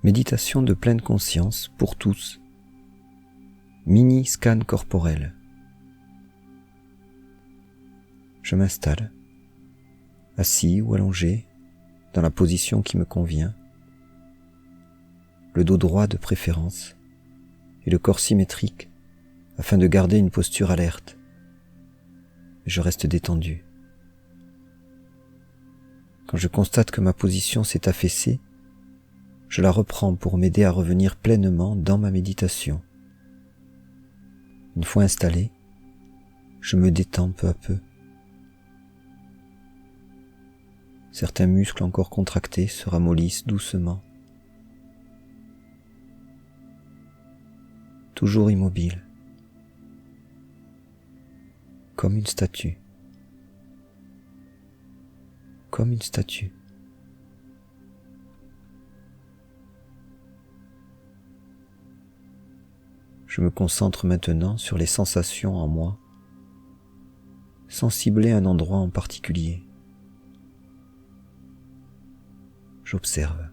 Méditation de pleine conscience pour tous. Mini scan corporel. Je m'installe, assis ou allongé, dans la position qui me convient, le dos droit de préférence et le corps symétrique afin de garder une posture alerte. Je reste détendu. Quand je constate que ma position s'est affaissée, je la reprends pour m'aider à revenir pleinement dans ma méditation. Une fois installé, je me détends peu à peu. Certains muscles encore contractés se ramollissent doucement. Toujours immobile, comme une statue. Comme une statue. Je me concentre maintenant sur les sensations en moi, sans cibler un endroit en particulier. J'observe.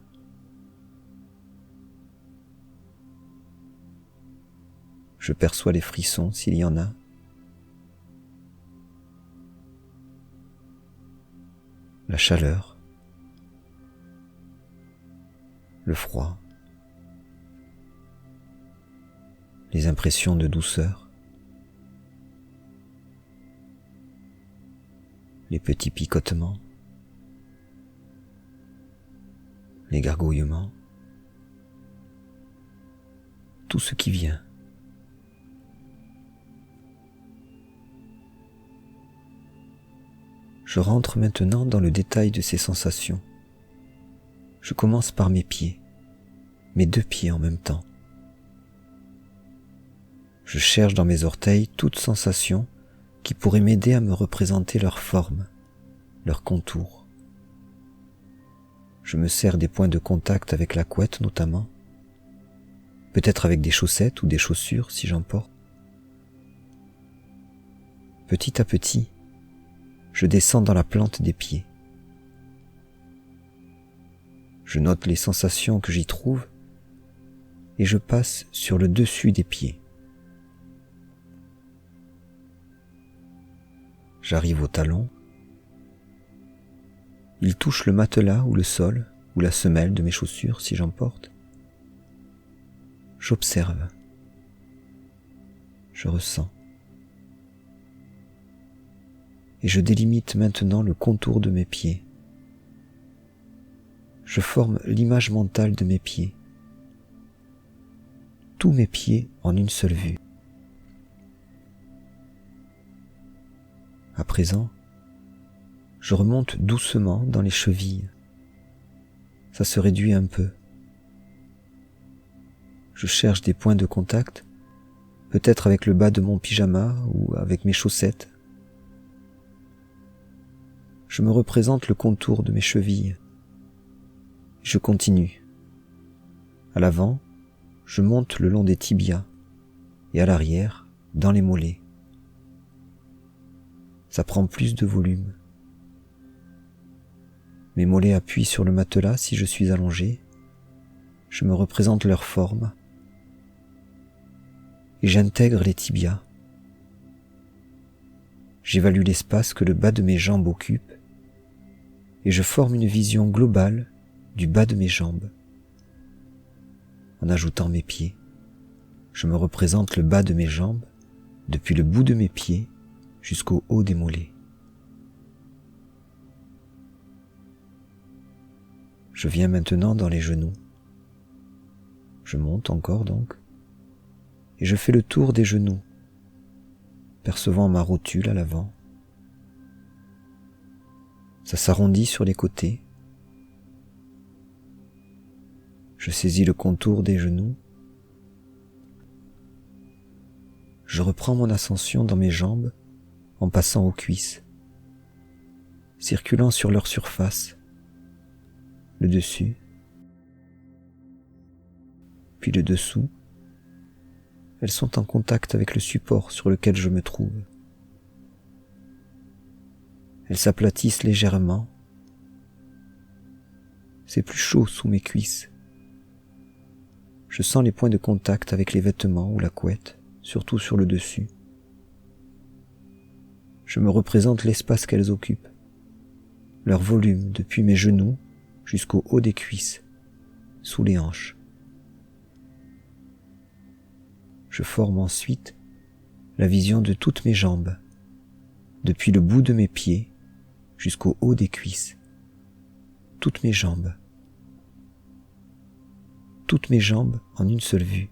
Je perçois les frissons s'il y en a. La chaleur, le froid, les impressions de douceur, les petits picotements, les gargouillements, tout ce qui vient. Je rentre maintenant dans le détail de ces sensations. Je commence par mes pieds, mes deux pieds en même temps. Je cherche dans mes orteils toute sensation qui pourrait m'aider à me représenter leur forme, leur contour. Je me sers des points de contact avec la couette notamment, peut-être avec des chaussettes ou des chaussures si j'en porte. Petit à petit, je descends dans la plante des pieds. Je note les sensations que j'y trouve et je passe sur le dessus des pieds. J'arrive au talon. Il touche le matelas ou le sol ou la semelle de mes chaussures si j'en porte. J'observe. Je ressens. Et je délimite maintenant le contour de mes pieds. Je forme l'image mentale de mes pieds. Tous mes pieds en une seule vue. À présent, je remonte doucement dans les chevilles. Ça se réduit un peu. Je cherche des points de contact, peut-être avec le bas de mon pyjama ou avec mes chaussettes. Je me représente le contour de mes chevilles. Je continue. À l'avant, je monte le long des tibias et à l'arrière, dans les mollets. Ça prend plus de volume. Mes mollets appuient sur le matelas si je suis allongé. Je me représente leur forme et j'intègre les tibias. J'évalue l'espace que le bas de mes jambes occupe et je forme une vision globale du bas de mes jambes. En ajoutant mes pieds, je me représente le bas de mes jambes depuis le bout de mes pieds jusqu'au haut des mollets. Je viens maintenant dans les genoux. Je monte encore donc, et je fais le tour des genoux, percevant ma rotule à l'avant. Ça s'arrondit sur les côtés. Je saisis le contour des genoux. Je reprends mon ascension dans mes jambes en passant aux cuisses, circulant sur leur surface, le dessus, puis le dessous. Elles sont en contact avec le support sur lequel je me trouve. Elles s'aplatissent légèrement. C'est plus chaud sous mes cuisses. Je sens les points de contact avec les vêtements ou la couette, surtout sur le dessus. Je me représente l'espace qu'elles occupent, leur volume depuis mes genoux jusqu'au haut des cuisses, sous les hanches. Je forme ensuite la vision de toutes mes jambes, depuis le bout de mes pieds jusqu'au haut des cuisses. Toutes mes jambes en une seule vue.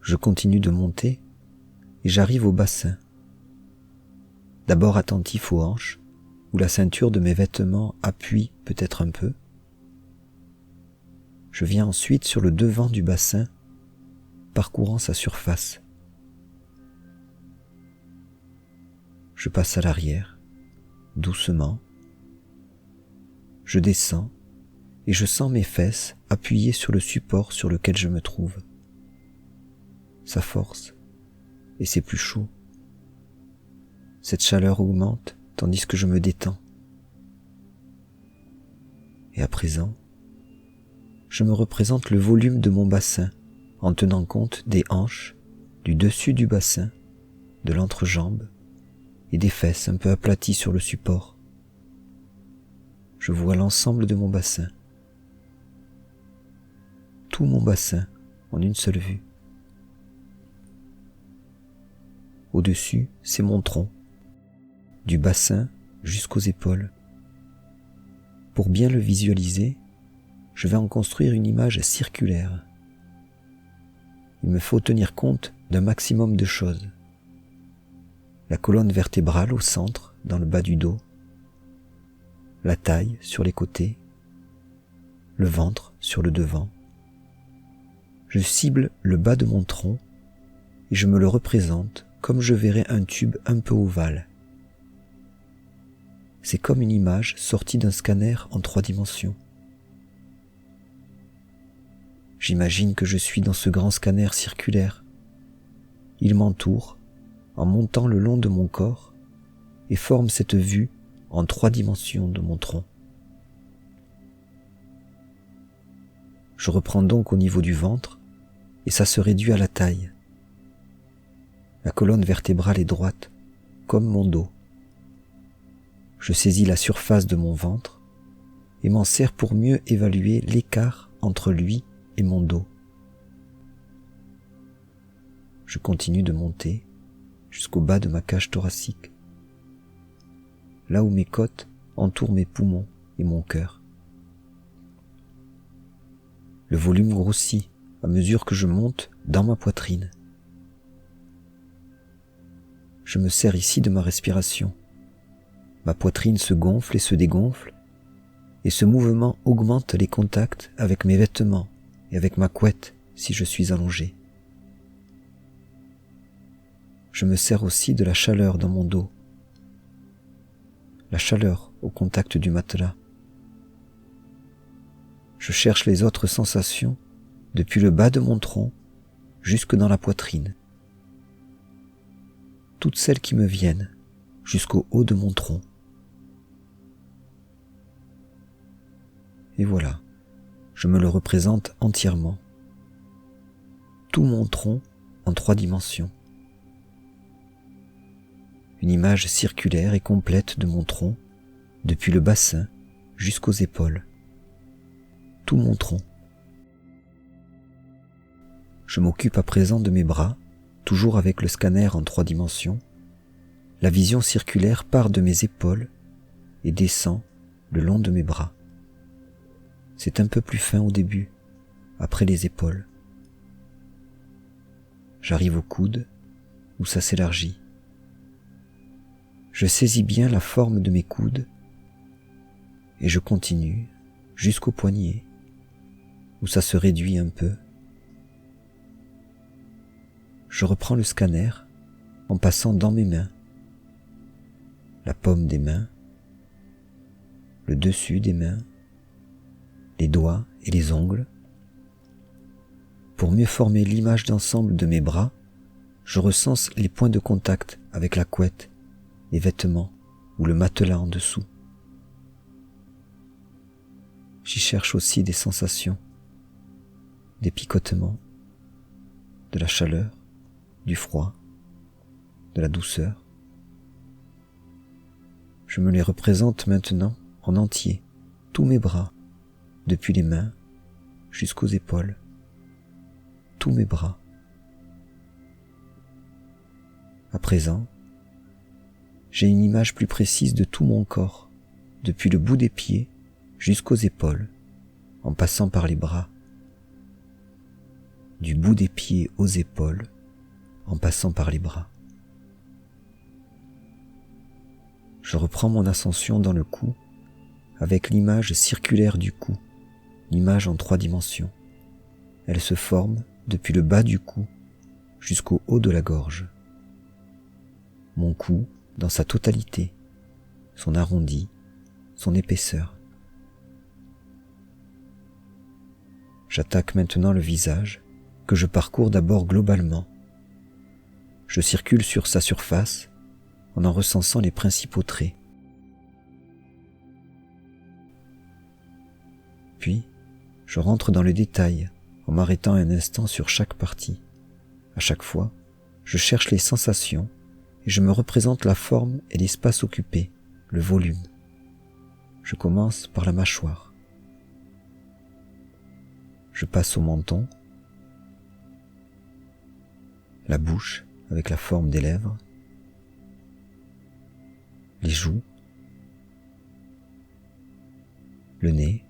Je continue de monter et j'arrive au bassin. D'abord attentif aux hanches, où la ceinture de mes vêtements appuie peut-être un peu. Je viens ensuite sur le devant du bassin, parcourant sa surface. Je passe à l'arrière, doucement. Je descends et je sens mes fesses appuyées sur le support sur lequel je me trouve. Ça force et c'est plus chaud. Cette chaleur augmente tandis que je me détends. Et à présent, je me représente le volume de mon bassin en tenant compte des hanches, du dessus du bassin, de l'entrejambe et des fesses un peu aplaties sur le support. Je vois l'ensemble de mon bassin. Tout mon bassin en une seule vue. Au-dessus, c'est mon tronc, du bassin jusqu'aux épaules. Pour bien le visualiser, je vais en construire une image circulaire. Il me faut tenir compte d'un maximum de choses. La colonne vertébrale au centre, dans le bas du dos, la taille sur les côtés, le ventre sur le devant. Je cible le bas de mon tronc et je me le représente comme je verrais un tube un peu ovale. C'est comme une image sortie d'un scanner en 3 dimensions. J'imagine que je suis dans ce grand scanner circulaire. Il m'entoure en montant le long de mon corps et forme cette vue en 3 dimensions de mon tronc. Je reprends donc au niveau du ventre et ça se réduit à la taille. La colonne vertébrale est droite, comme mon dos. Je saisis la surface de mon ventre et m'en sers pour mieux évaluer l'écart entre lui et mon dos. Je continue de monter jusqu'au bas de ma cage thoracique, là où mes côtes entourent mes poumons et mon cœur. Le volume grossit à mesure que je monte dans ma poitrine. Je me sers ici de ma respiration. Ma poitrine se gonfle et se dégonfle, et ce mouvement augmente les contacts avec mes vêtements et avec ma couette si je suis allongé. Je me sers aussi de la chaleur dans mon dos, la chaleur au contact du matelas. Je cherche les autres sensations depuis le bas de mon tronc jusque dans la poitrine. Toutes celles qui me viennent jusqu'au haut de mon tronc. Et voilà, je me le représente entièrement. Tout mon tronc en 3 dimensions. Une image circulaire et complète de mon tronc, depuis le bassin jusqu'aux épaules. Tout mon tronc. Je m'occupe à présent de mes bras, toujours avec le scanner en 3 dimensions. La vision circulaire part de mes épaules et descend le long de mes bras. C'est un peu plus fin au début, après les épaules. J'arrive au coude, où ça s'élargit. Je saisis bien la forme de mes coudes et je continue jusqu'au poignet, où ça se réduit un peu. Je reprends le scanner en passant dans mes mains, la paume des mains, le dessus des mains, les doigts et les ongles. Pour mieux former l'image d'ensemble de mes bras, je recense les points de contact avec la couette, les vêtements ou le matelas en dessous. J'y cherche aussi des sensations, des picotements, de la chaleur, du froid, de la douceur. Je me les représente maintenant en entier, tous mes bras, depuis les mains jusqu'aux épaules, tous mes bras. À présent, j'ai une image plus précise de tout mon corps, depuis le bout des pieds jusqu'aux épaules, en passant par les bras, du bout des pieds aux épaules, en passant par les bras. Je reprends mon ascension dans le cou avec l'image circulaire du cou, l'image en 3 dimensions. Elle se forme depuis le bas du cou jusqu'au haut de la gorge. Mon cou dans sa totalité, son arrondi, son épaisseur. J'attaque maintenant le visage, que je parcours d'abord globalement. Je circule sur sa surface en recensant les principaux traits. Puis, je rentre dans le détail en m'arrêtant un instant sur chaque partie. À chaque fois, je cherche les sensations et je me représente la forme et l'espace occupé, le volume. Je commence par la mâchoire. Je passe au menton, la bouche avec la forme des lèvres, les joues, le nez,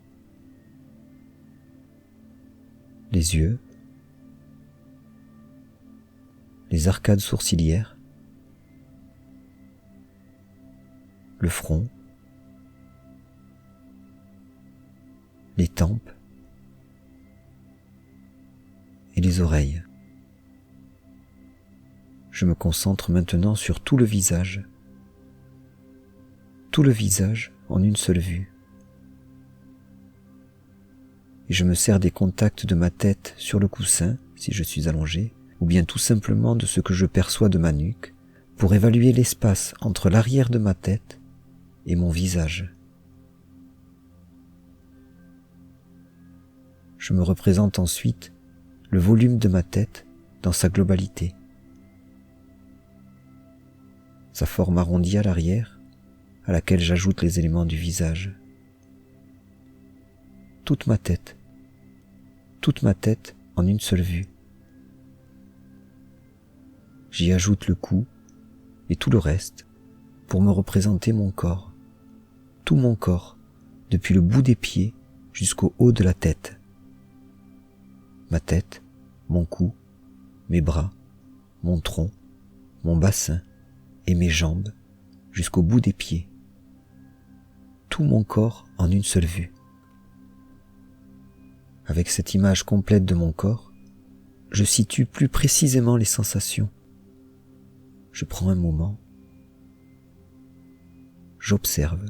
les yeux, les arcades sourcilières, le front, les tempes et les oreilles. Je me concentre maintenant sur tout le visage en une seule vue. Et je me sers des contacts de ma tête sur le coussin, si je suis allongé, ou bien tout simplement de ce que je perçois de ma nuque, pour évaluer l'espace entre l'arrière de ma tête et mon visage. Je me représente ensuite le volume de ma tête dans sa globalité. Sa forme arrondie à l'arrière, à laquelle j'ajoute les éléments du visage. Toute ma tête en une seule vue. J'y ajoute le cou et tout le reste pour me représenter mon corps, tout mon corps, depuis le bout des pieds jusqu'au haut de la tête. Ma tête, mon cou, mes bras, mon tronc, mon bassin et mes jambes jusqu'au bout des pieds. Tout mon corps en une seule vue. Avec cette image complète de mon corps, je situe plus précisément les sensations. Je prends un moment, j'observe,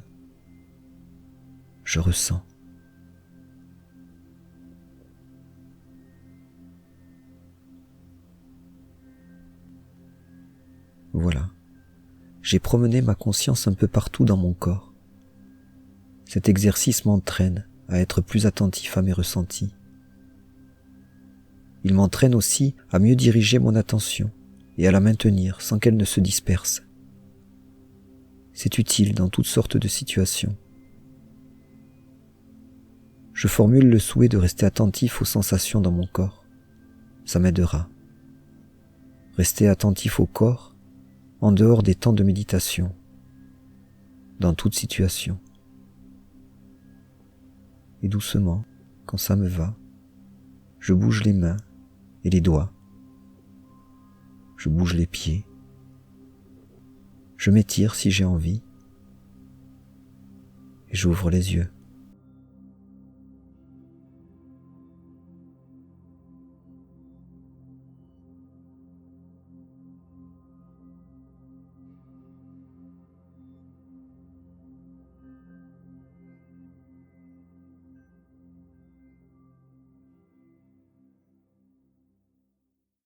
je ressens. Voilà, j'ai promené ma conscience un peu partout dans mon corps. Cet exercice m'entraîne à être plus attentif à mes ressentis. Il m'entraîne aussi à mieux diriger mon attention et à la maintenir sans qu'elle ne se disperse. C'est utile dans toutes sortes de situations. Je formule le souhait de rester attentif aux sensations dans mon corps. Ça m'aidera. Rester attentif au corps en dehors des temps de méditation, dans toute situation. Et doucement, quand ça me va, je bouge les mains et les doigts. Je bouge les pieds. Je m'étire si j'ai envie. Et j'ouvre les yeux.